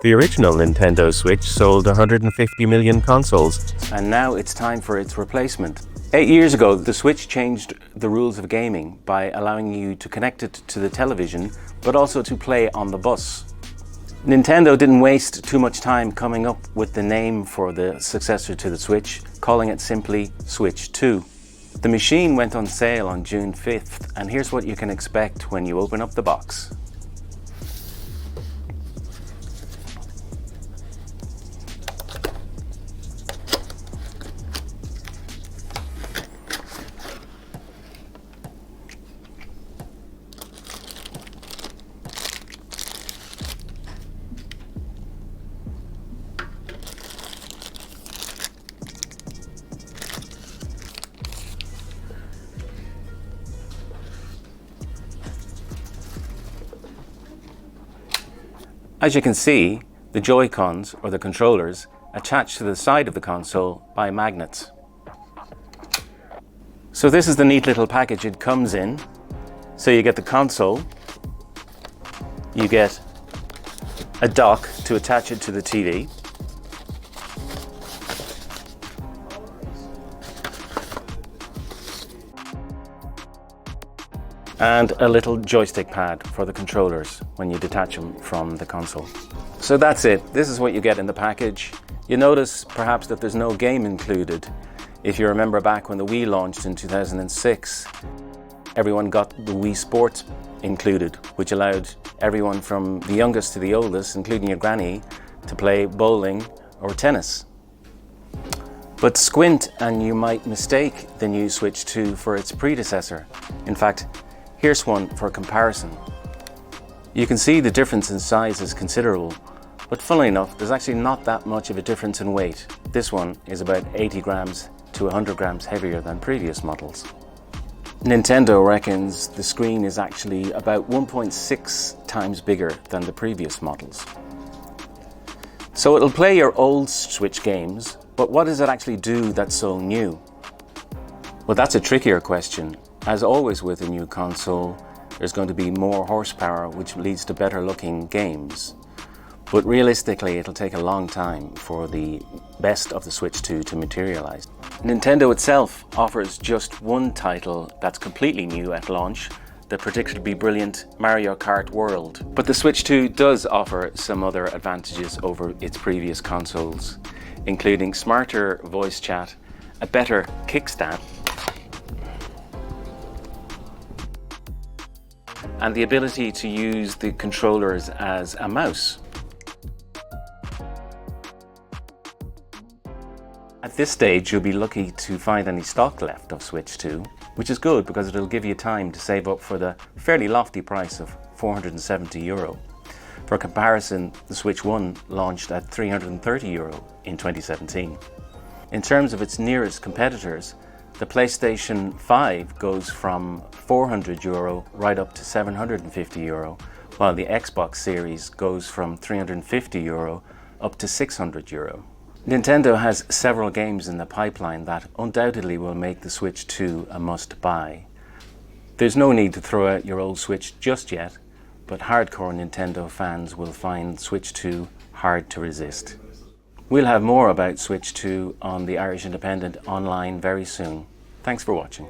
The original Nintendo Switch sold 150 million consoles, and now it's time for its replacement. 8 years ago, the Switch changed the rules of gaming by allowing you to connect it to the television, but also to play on the bus. Nintendo didn't waste too much time coming up with the name for the successor to the Switch, calling it simply Switch 2. The machine went on sale on June 5th, and here's what you can expect when you open up the box. As you can see, the Joy-Cons, or the controllers, attach to the side of the console by magnets. So this is the neat little package it comes in. So you get the console, you get a dock to attach it to the TV, and a little joystick pad for the controllers when you detach them from the console. So that's it. This is what you get in the package. You notice perhaps that there's no game included. If you remember back when the Wii launched in 2006, everyone got the Wii Sports included, which allowed everyone from the youngest to the oldest, including your granny, to play bowling or tennis. But squint and you might mistake the new Switch 2 for its predecessor. In fact, here's one for comparison. You can see the difference in size is considerable, but funnily enough, there's actually not that much of a difference in weight. This one is about 80 grams to 100 grams heavier than previous models. Nintendo reckons the screen is actually about 1.6 times bigger than the previous models. So it'll play your old Switch games, but what does it actually do that's so new? Well, that's a trickier question. As always with a new console, there's going to be more horsepower, which leads to better looking games. But realistically, it'll take a long time for the best of the Switch 2 to materialize. Nintendo itself offers just one title that's completely new at launch, the particularly brilliant Mario Kart World. But the Switch 2 does offer some other advantages over its previous consoles, including smarter voice chat, a better kickstand, and the ability to use the controllers as a mouse. At this stage, you'll be lucky to find any stock left of Switch 2, which is good because it'll give you time to save up for the fairly lofty price of €470. For comparison, the Switch 1 launched at €330 in 2017. In terms of its nearest competitors, the PlayStation 5 goes from €400 right up to €750, while the Xbox Series goes from €350 up to €600. Nintendo has several games in the pipeline that undoubtedly will make the Switch 2 a must-buy. There's no need to throw out your old Switch just yet, but hardcore Nintendo fans will find Switch 2 hard to resist. We'll have more about Switch 2 on the Irish Independent online very soon. Thanks for watching.